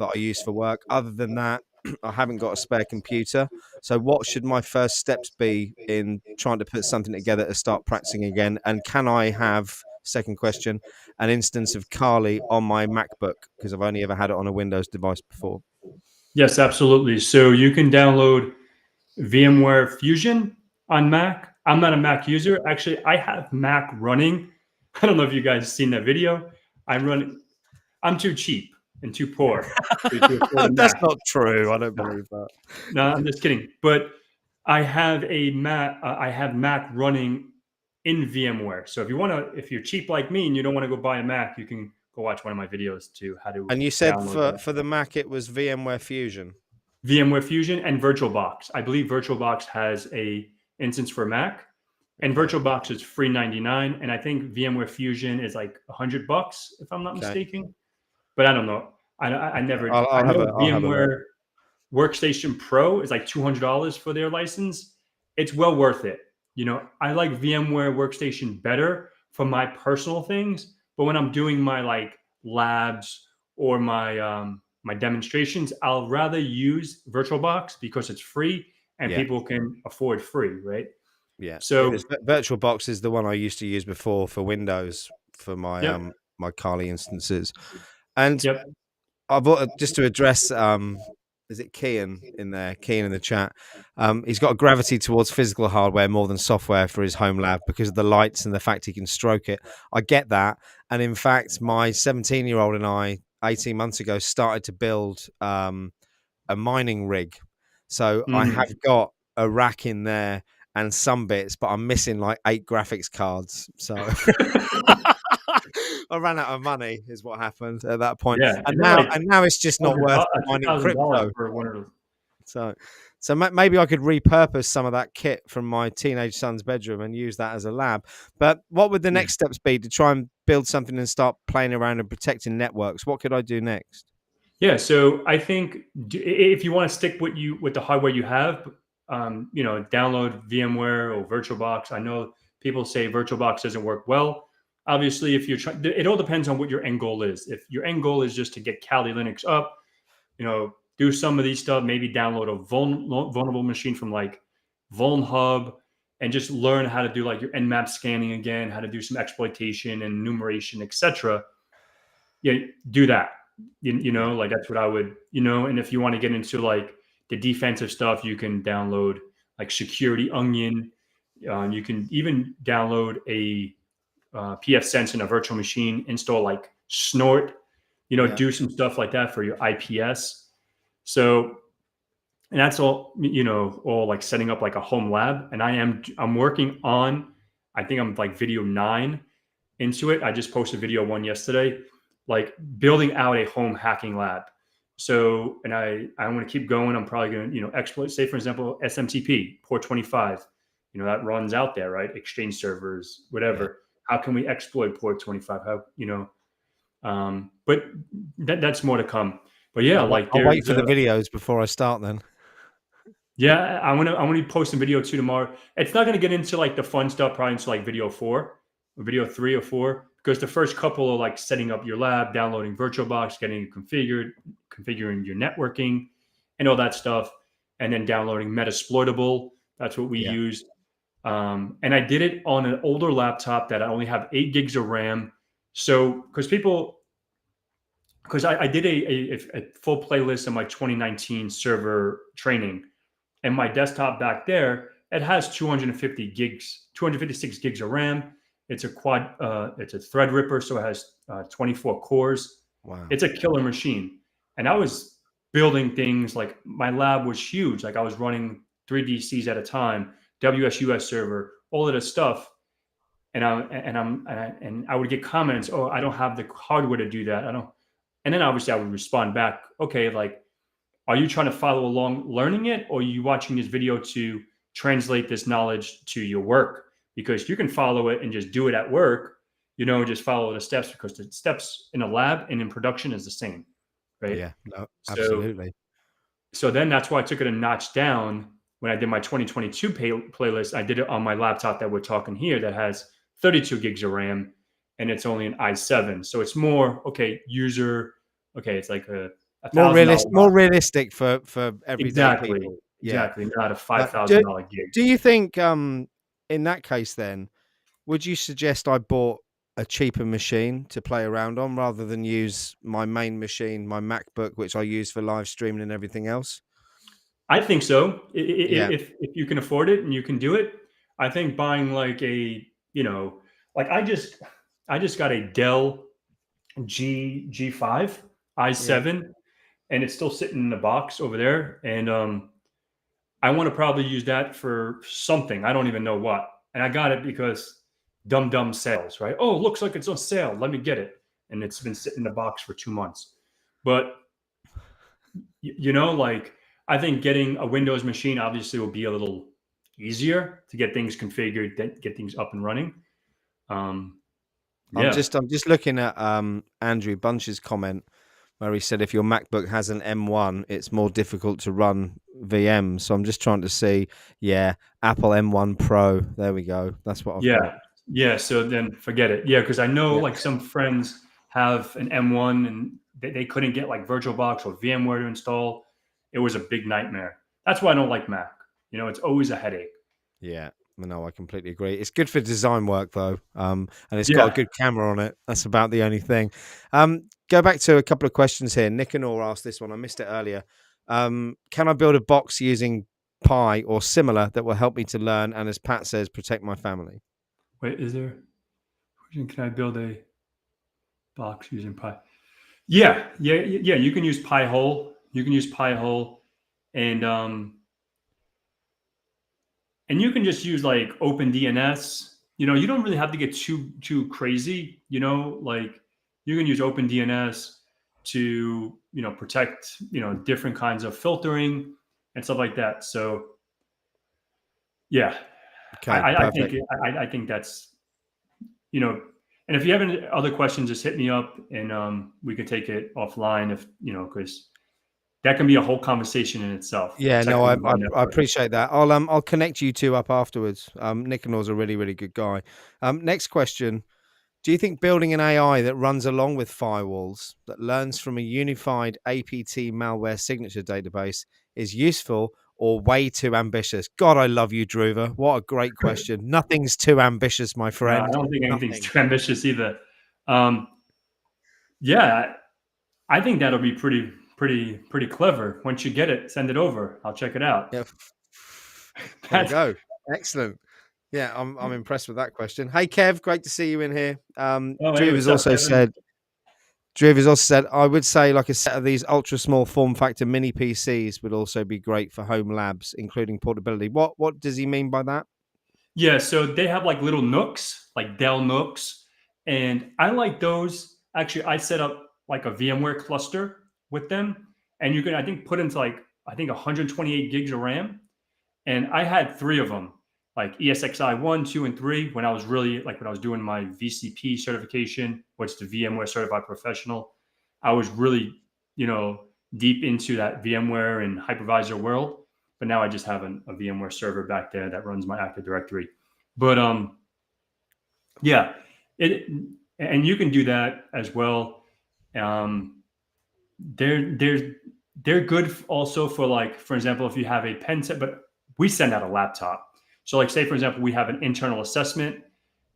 that I use for work. Other than that, I haven't got a spare computer. So, what should my first steps be in trying to put something together to start practicing again? And can I have, second question, an instance of Kali on my MacBook? Because I've only ever had it on a Windows device before. Yes, absolutely. So you can download VMware Fusion on Mac. I'm not a Mac user. Actually, I have Mac running. I don't know if you guys seen that video. I'm running. I'm too cheap and too poor to afford a That's Mac. not true. I don't No, believe that. no, I'm just kidding. But I have a Mac. I have Mac running in VMware. So if you want to, if you're cheap like me and you don't want to go buy a Mac, you can go watch one of my videos to how to And you said download that. for the Mac it was VMware Fusion. VMware Fusion and VirtualBox. I believe VirtualBox has a instance for Mac, and Okay. VirtualBox is $399, and I think VMware Fusion is like $100 if I'm not Okay. mistaken. But I don't know. I Okay. never. I I'll have know a look. VMware Workstation Pro is like $200 for their license. It's well worth it. You know, I like VMware Workstation better for my personal things, but when I'm doing my like labs or my demonstrations, I'll rather use VirtualBox because it's free and Yeah. people can afford free, right? Yeah, it So, was VirtualBox is the one I used to use before for Windows for my yep, my Kali instances. And yep. I've just to address is it Kian in there? Kian in the chat. He's got a gravity towards physical hardware more than software for his home lab because of the lights and the fact he can stroke it. I get that, and in fact, my 17-year-old and I 18 months ago started to build a mining rig. So I have Mhm. got a rack in there and some bits, but I'm missing like 8 graphics cards. So I ran out of money, is what happened at that point. Yeah, And and they're like now it's just not worth mining $2,000 crypto. for one of those. So maybe I could repurpose some of that kit from my teenage son's bedroom and use that as a lab. But what would the Yeah. next steps be to try and build something and start playing around and protecting networks? What could I do next? Yeah, so I think if you want to stick with the hardware you have, you know, download VMware or VirtualBox. I know people say VirtualBox doesn't work well. Obviously, if you're trying, it all depends on what your end goal is. If your end goal is just to get Kali Linux up, you know, do some of these stuff. Maybe download a vulnerable machine from like VulnHub and just learn how to do like your Nmap scanning again, how to do some exploitation and enumeration, etc. Yeah, do that. You Yeah, know, like that's what I would, you know, and if you want to get into like the defensive stuff, you can download like Security Onion. You can even download a pfSense in a virtual machine, install like Snort, you know, yeah, do some stuff like that for your IPS. So, and that's all, you know, all like setting up like a home lab. And I'm working on, I think I'm like video 9 into it. I just posted video 1 yesterday, like building out a home hacking lab. So, and I want to keep going. I'm probably going to, you know, exploit, say for example, SMTP port 25, you know, that runs out there, right? Exchange servers, yeah. whatever. How can we exploit port 25? How, you know, but that's more to come. But yeah, like I'll wait there's for the videos before I start then. yeah, I want to post a video 2 tomorrow. It's not going to get into like the fun stuff probably into like video 4 or video 3 or 4 because the first couple are like setting up your lab, downloading VirtualBox, getting it configured, configuring your networking and all that stuff, and then downloading Metasploitable. That's what we Yeah, used. And I did it on an older laptop that I only have 8 gigs of RAM. So because I did a full playlist of my 2019 server training, and my desktop back there, it has 250 gigs, 256 gigs of RAM. It's a it's a Threadripper, so it has 24 cores. wow. It's a killer machine. And I was building things like my lab was huge. Like I was running 3DCs at a time, WSUS server, all of this stuff. And I would get comments, oh, I don't have the hardware to do that. I don't. And then obviously I would respond back, okay, like are you trying to follow along learning it, or are you watching this video to translate this knowledge to your work? Because you can follow it and just do it at work, you know, just follow the steps because the steps in a lab and in production is the same, right? Yeah, no, So, absolutely. so then that's why I took it a notch down when I did my 2022 playlist. I did it on my laptop that we're talking here that has 32 gigs of RAM and it's only an i7. So it's more, okay, user, okay, it's like a $1,000 more box. realistic for everyday Exactly, people. Yeah. exactly. Not a five Do thousand dollar gig. do you think, in that case then, would you suggest I bought a cheaper machine to play around on rather than use my main machine, my MacBook, which I use for live streaming and everything else? I think so. Yeah, If you can afford it and you can do it, I think buying like a, like I just got a Dell G5 yeah. i7, and it's still sitting in the box over there. And I want to probably use that for something. I don't even know what. And I got it because dumb sales, right? Oh, looks like it's on sale. Let me get it. And it's been sitting in the box for 2 months. But like I think getting a Windows machine obviously will be a little easier to get things configured, get things up and running. Um, yeah, I'm just looking at Andrew Bunch's comment where he said if your MacBook has an M1, it's more difficult to run VMs. So I'm just trying to see, yeah, Apple M1 Pro. There we go. That's what I've got. yeah, yeah. So then forget it. Yeah, because I know Yeah. like some friends have an M1 and they couldn't get like VirtualBox or VMware to install. It was a big nightmare. That's why I don't like Mac. It's always a headache. Yeah, no, I completely agree. It's good for design work though, and it's got a Yeah. good camera on it. That's about the only thing. Go back to a couple of questions here. Nicanor asked this one. I missed it earlier. Can I build a box using Pi or similar that will help me to learn and, as Pat says, protect my family? Wait, is there? Can I build a box using Pi? Yeah. You can use Pi-hole. You can use Pi-hole, and you can just use like OpenDNS. You don't really have to get too crazy. Like you can use OpenDNS to protect different kinds of filtering and stuff like that. So yeah, Okay, I think perfect. I think that's you know. And if you have any other questions, just hit me up and we can take it offline if because that can be a whole conversation in itself, Yeah, no, protecting our I network. appreciate that. I'll connect you two up afterwards. Nicanor's a really good guy. Next question. Do you think building an AI that runs along with firewalls, that learns from a unified APT malware signature database, is useful or way too ambitious? God, I love you, Druva. What a great question. Nothing's too ambitious, my No, I friend. don't think anything's Nothing. too ambitious either. Um, yeah, I think that'll be pretty clever. Once you get it, send it over. I'll check it out. Yeah. There we That's go. Excellent. Yeah, I'm impressed with that question. Hey, Kev, great to see you in here. oh hey, Druva what's has up, also Kevin? said Driv also said, I would say like a set of these ultra small form factor mini PCs would also be great for home labs, including portability. What does he mean by that? Yeah, so they have like little nooks, like Dell nooks, and I like those. Actually, I set up like a VMware cluster with them, and you can I think put into like I think 128 gigs of RAM. And I had three of them, like ESXi 1, 2, and 3, when I was really like when I was doing my VCP certification, which is the VMware Certified Professional. I was really, deep into that VMware and hypervisor world. But now I just have a VMware server back there that runs my Active Directory. But yeah, it and you can do that as well. Um, they're they're good also for like for example if you have a pen set, but we send out a laptop. So like say for example we have an internal assessment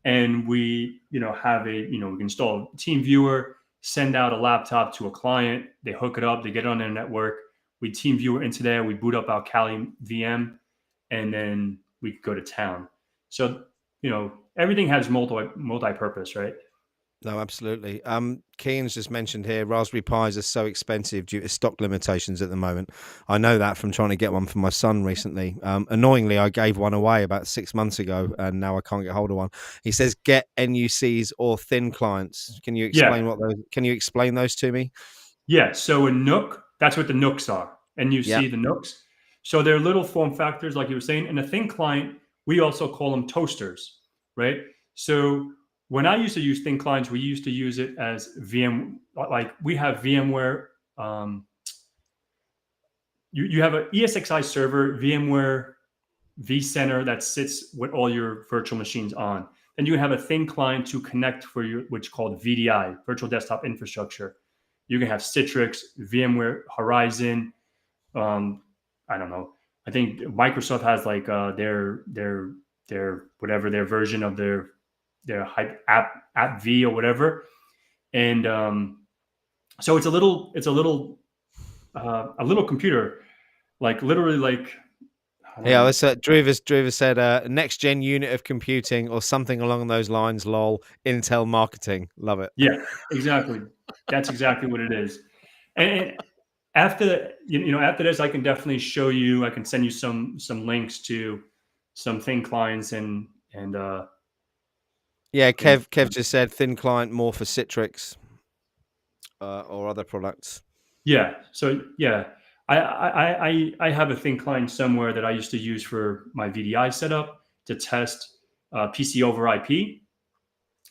and we have we can install a team viewer, send out a laptop to a client, they hook it up, they get it on their network, we team viewer into there, we boot up our Kali VM, and then we go to town. So everything has multi-purpose, right? No, absolutely. Keane's just mentioned here Raspberry Pis are so expensive due to stock limitations at the moment. I know that from trying to get one for my son recently. Annoyingly, I gave one away about 6 months ago, and now I can't get hold of one. He says get NUCs or thin clients. Can you Yeah. explain what those? Can you explain those to me? Yeah, so a Nook, that's what the Nooks are. And you Yeah. see the Nooks. So they're little form factors, like you were saying. And a thin client, we also call them toasters, right? So when I used to use thin clients, we used to use it as VM. Like we have VMware. You have an ESXi server, VMware vCenter that sits with all your virtual machines on. Then you have a thin client to connect for your, which is called VDI, Virtual Desktop Infrastructure. You can have Citrix, VMware, Horizon. I don't know. I think Microsoft has like their whatever their version of their hype app V or whatever. And so a little computer, like literally like I don't Yeah, know. that's Druva said next gen unit of computing or something along those lines. Lol. Intel marketing. Love it. Yeah, exactly. That's exactly what it is. And after after this, I can definitely show you. I can send you some links to some thin clients and Yeah, and Kev just said thin client more for Citrix or other products. yeah. So yeah, I have a thin client somewhere that I used to use for my VDI setup to test PC over IP.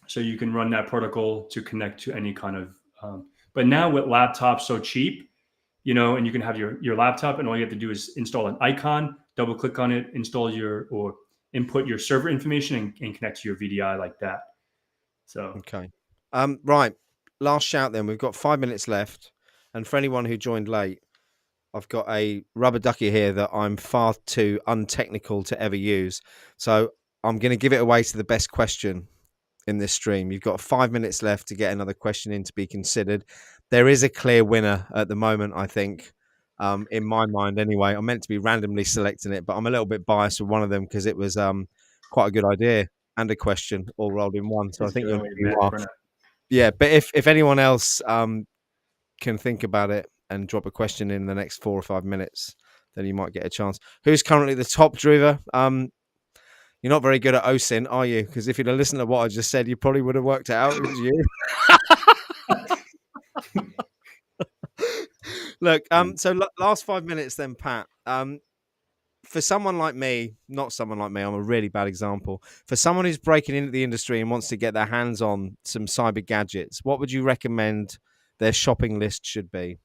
So you can run that protocol to connect to any kind of. But now with laptops so cheap, and you can have your laptop, and all you have to do is install an icon, double click on it, install or input your server information, and connect to your VDI like that. So Okay. Right. Last shout then. We've got 5 minutes left. And for anyone who joined late, I've got a rubber ducky here that I'm far too untechnical to ever use. So I'm going to give it away to the best question in this stream. You've got 5 minutes left to get another question in to be considered. There is a clear winner at the moment, I think, in my mind anyway. I'm meant to be randomly selecting it, but I'm a little bit biased with one of them because it was quite a good idea and a question all rolled in one. So I it's think good you'll on know your who you Mac are. for now. Yeah, but if anyone else can think about it and drop a question in the next 4 or 5 minutes, then you might get a chance. Who's currently the top, Druva? You're not very good at OSINT, are you? Because if you'd have listened to what I just said, you probably would have worked it out. It was you. Look, so last 5 minutes then, Pat. For someone like me, not someone like me, I'm a really bad example. For someone who's breaking into the industry and wants to get their hands on some cyber gadgets, what would you recommend their shopping list should be?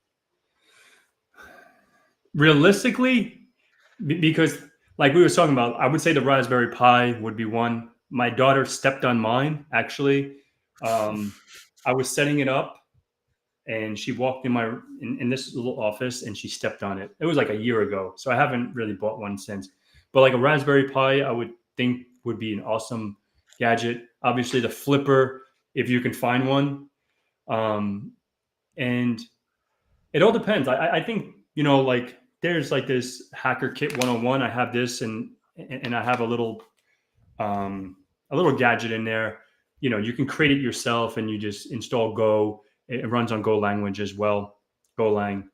Realistically, because like we were talking about, I would say the Raspberry Pi would be one. My daughter stepped on mine actually. I was setting it up, and she walked in this little office, and she stepped on it. It was like a year ago, so I haven't really bought one since. But like a Raspberry Pi, I would think would be an awesome gadget. Obviously, the flipper, if you can find one, um, and it all depends. I think like there's like this hacker kit 101. I have this, and I have um, a little gadget in there. You can create it yourself, and you just install Go. It runs on Go language as well, Golang,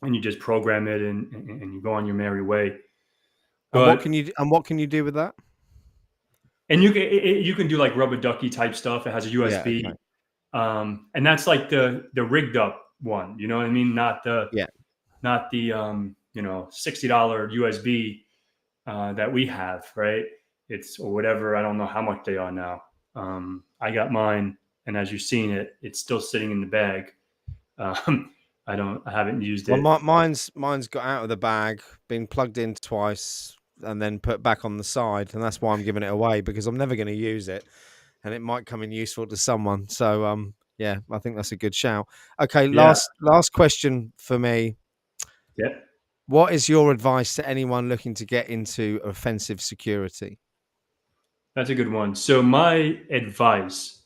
and you just program it, and you go on your merry way. But And what can you do with that? and you can do like rubber ducky type stuff. It has a Yeah. USB, Okay. and that's like the rigged up one. You know what I mean? Yeah. Not the $60 USB that we have, right? It's or whatever. I don't know how much they are now. I got mine, and as you've seen it, it's still sitting in the bag. Um, I haven't used Well, it. mine's got out of the bag, been plugged in twice, and then put back on the side, and that's why I'm giving it away because I'm never going to use it, and it might come in useful to someone. So, yeah, I think that's a good shout. Okay, Yeah, last question for me. yeah, What is your advice to anyone looking to get into offensive security? that's a good one. So my advice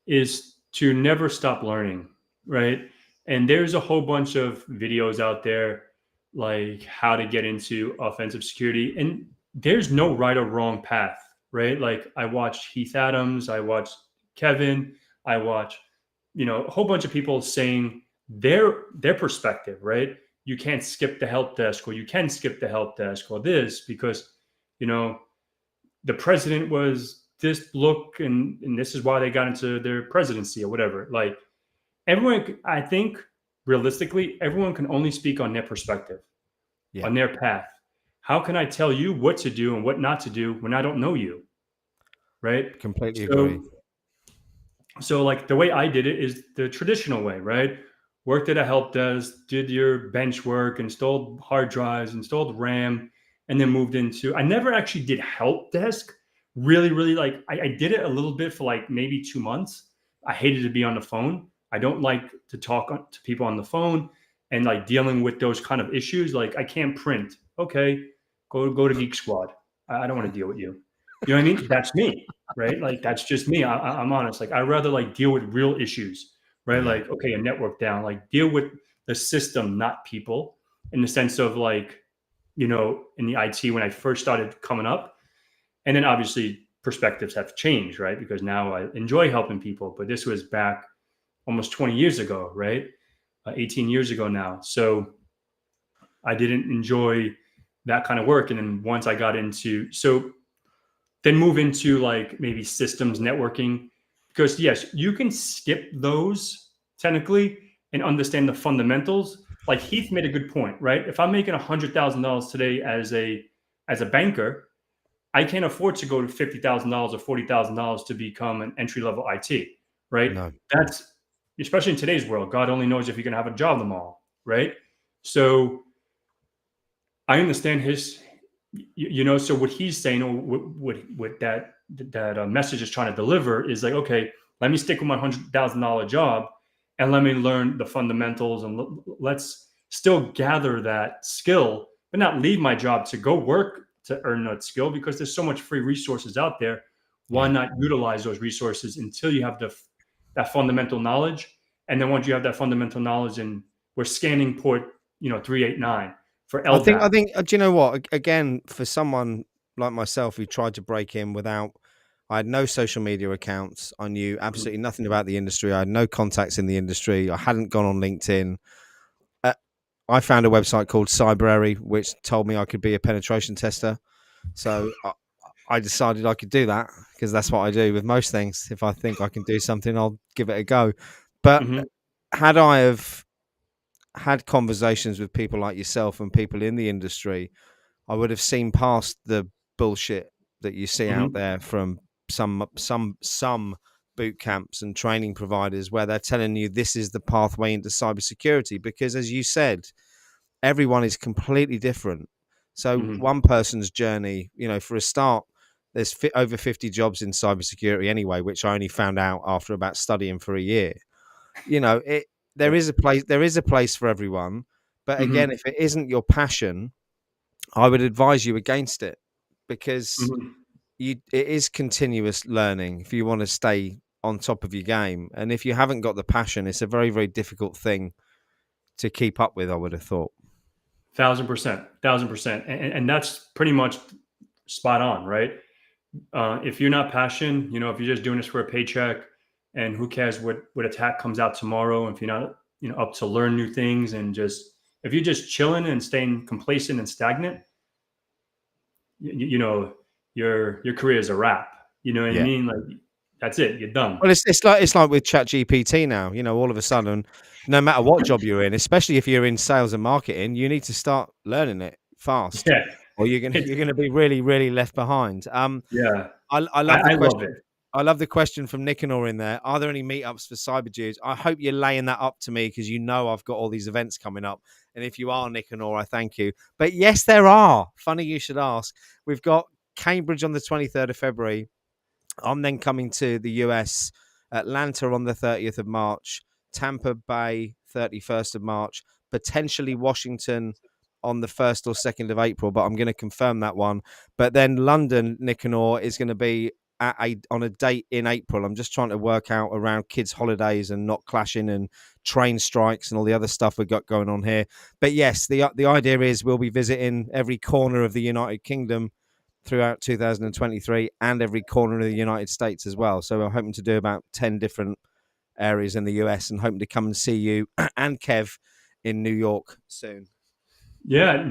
is to never stop learning, right? And there's a whole bunch of videos out there like how to get into offensive security, and there's no right or wrong path, right? Like I watched Heath Adams, I watched Kevin, I watch, a whole bunch of people saying their perspective, right? You can't skip the help desk, or you can skip the help desk, or this because you know the president was this look, and this is why they got into their presidency or whatever. Like everyone, I think realistically, everyone can only speak on their perspective, Yeah, on their path. How can I tell you what to do and what not to do when I don't know you? Right. completely agree. So like the way I did it is the traditional way, right? Worked at a help desk, did your bench work, installed hard drives, installed RAM, and then moved into. I never actually did help desk. Really, really like I did it a little bit for like maybe 2 months. I hated to be on the phone, I don't like to talk to people on the phone and like dealing with those kind of issues. Like I can't print. Okay, go to Geek Squad. I don't want to deal with you. You know what I mean? That's me, right? Like that's just me. I'm honest. Like I'd rather like deal with real issues, right? Yeah. Like okay, a network down. Like deal with the system, not people. In the sense of like, in the IT when I first started coming up, and then obviously perspectives have changed, right? Because now I enjoy helping people, but this was back almost 20 years ago, right? 18 years ago now. So I didn't enjoy that kind of work. And then once I got into, so then move into like maybe systems networking, because yes, you can skip those technically and understand the fundamentals. Like Heath made a good point, right? If I'm making $100,000 today as a banker, I can't afford to go to $50,000 or $40,000 to become an entry level IT, right? No. That's especially in today's world. God only knows if you're going to have a job tomorrow, right? So I understand so what he's saying, or what that message is trying to deliver is like, okay, let me stick with my $100,000 job and let me learn the fundamentals, and let's still gather that skill, but not leave my job to go work to earn that skill, because there's so much free resources out there. Why Yeah. not utilize those resources until you have that fundamental knowledge? And then once you have that fundamental knowledge, and we're scanning port, 389 for I LDAP. think, do you know what? Again, for someone like myself who tried to break in without, I had no social media accounts. I knew absolutely nothing about the industry. I had no contacts in the industry. I hadn't gone on LinkedIn. Uh, I found a website called Cyberary, which told me I could be a penetration tester. So I decided I could do that because that's what I do with most things. If I think I can do something, I'll give it a go. But Mm-hmm, had I have had conversations with people like yourself and people in the industry, I would have seen past the bullshit that you see out mm-hmm, there from some boot camps and training providers where they're telling you this is the pathway into cybersecurity. Because as you said, everyone is completely different. So mm-hmm. one person's journey, for a start, there's over 50 jobs in cybersecurity anyway, which I only found out after about studying for a year. It there Yep. is a place for everyone, but again, Mm-hmm, if it isn't your passion, I would advise you against it, because mm-hmm. it is continuous learning if you want to stay on top of your game. And if you haven't got the passion, it's a very, very difficult thing to keep up with, I would have thought. 1,000%, 1,000%, and that's pretty much spot on, right? If you're not passionate, if you're just doing this for a paycheck, and who cares what attack comes out tomorrow, if you're not, up to learn new things, and just if you're just chilling and staying complacent and stagnant, your career is a wrap. You know what I Yeah. mean? Like that's it. You're done. Well, it's like with ChatGPT now. All of a sudden, no matter what job you're in, especially if you're in sales and marketing, you need to start learning it fast, Yeah. or you're gonna It's, you're gonna be really, really left behind. yeah. I I, love the I love it. question. I love the question from Nicanor in there. Are there any meetups for cyber Jews? I hope you're laying that up to me, because I've got all these events coming up. And if you are, Nicanor, I thank you. But yes, there are. Funny you should ask. We've got Cambridge on the 23rd of February. I'm then coming to the US, Atlanta on the 30th of March, Tampa Bay 31st of March, potentially Washington on the 1st or 2nd of April, but I'm going to confirm that one. But then London, Nicanor, is going to be on a date in April. I'm just trying to work out around kids' holidays and not clashing, and train strikes and all the other stuff we've got going on here. But yes, the idea is we'll be visiting every corner of the United Kingdom throughout 2023, and every corner of the United States as well. So we're hoping to do about 10 different areas in the US, and hoping to come and see you and Kev in New York soon. Yeah.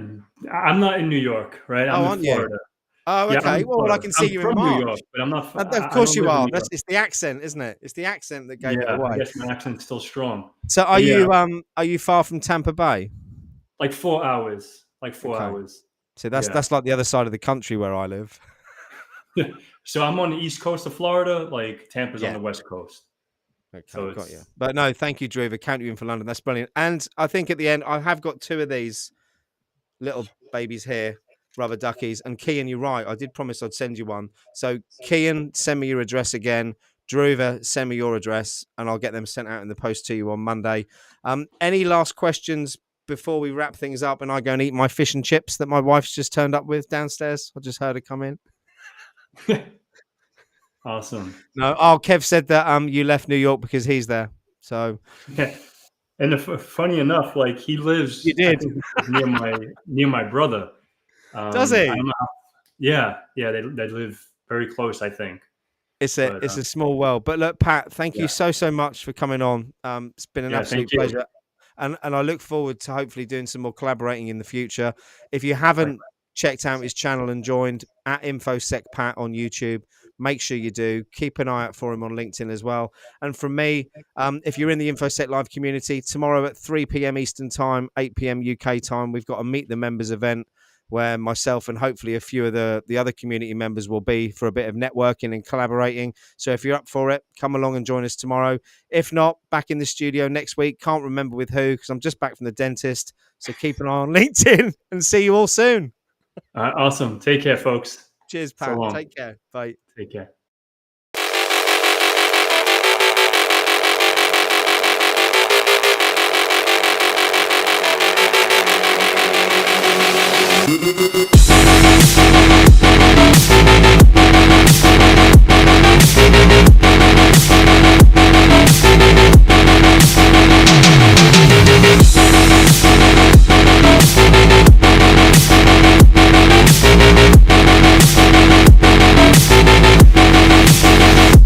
I'm not in New York, right? I'm Oh, in aren't you? Florida. Oh, Yeah, I'm okay. in Well, I Florida. can see I'm you in from New York, March. but I'm not. Of I course don't you live in are. New York. It's the accent, isn't it? It's the accent that gave it Yeah, I away. guess my accent's still strong. So But yeah, are you far from Tampa Bay? like 4 hours. Like four Okay. hours. So Yeah. that's like the other side of the country where I live. So I'm on the east coast of Florida, like Tampa's on Yeah. the west coast. So Okay, got you. it's But no, thank you, Drew. I count you in for London. That's brilliant. And I think at the end, I have got two of these little babies here, rubber duckies. And Kian, you're right. I did promise I'd send you one. So Kian, send me your address again. Druva, send me your address and I'll get them sent out in the post to you on Monday. Any last questions before we wrap things up and I go and eat my fish and chips that my wife's just turned up with downstairs? I just heard her come in. Awesome. No, oh, Kev said that you left New York because he's there. So Yeah. And funny enough, like he you lives, I did. think he lives near my brother. Does I he? don't know. Yeah, yeah, they live very close, I think. But It's a small world. But look, Pat, thank you yeah, so much for coming on. It's been an yeah, thank absolute you. pleasure. And I look forward to hopefully doing some more collaborating in the future. If you Like, haven't checked out his channel and joined at InfoSec Pat on YouTube, make sure you do. Keep an eye out for him on LinkedIn as well. And from me, if you're in the InfoSec Live community, tomorrow at 3 p.m. Eastern Time, 8 p.m. UK time, we've got a Meet the Members event where myself and hopefully a few of the other community members will be for a bit of networking and collaborating. So if you're up for it, come along and join us tomorrow. If not, back in the studio next week. Can't remember with who because I'm just back from the dentist. So keep an eye on LinkedIn and see you all soon. awesome. Take care, folks. Cheers, So Pat. long. Take care. Bye. Take care.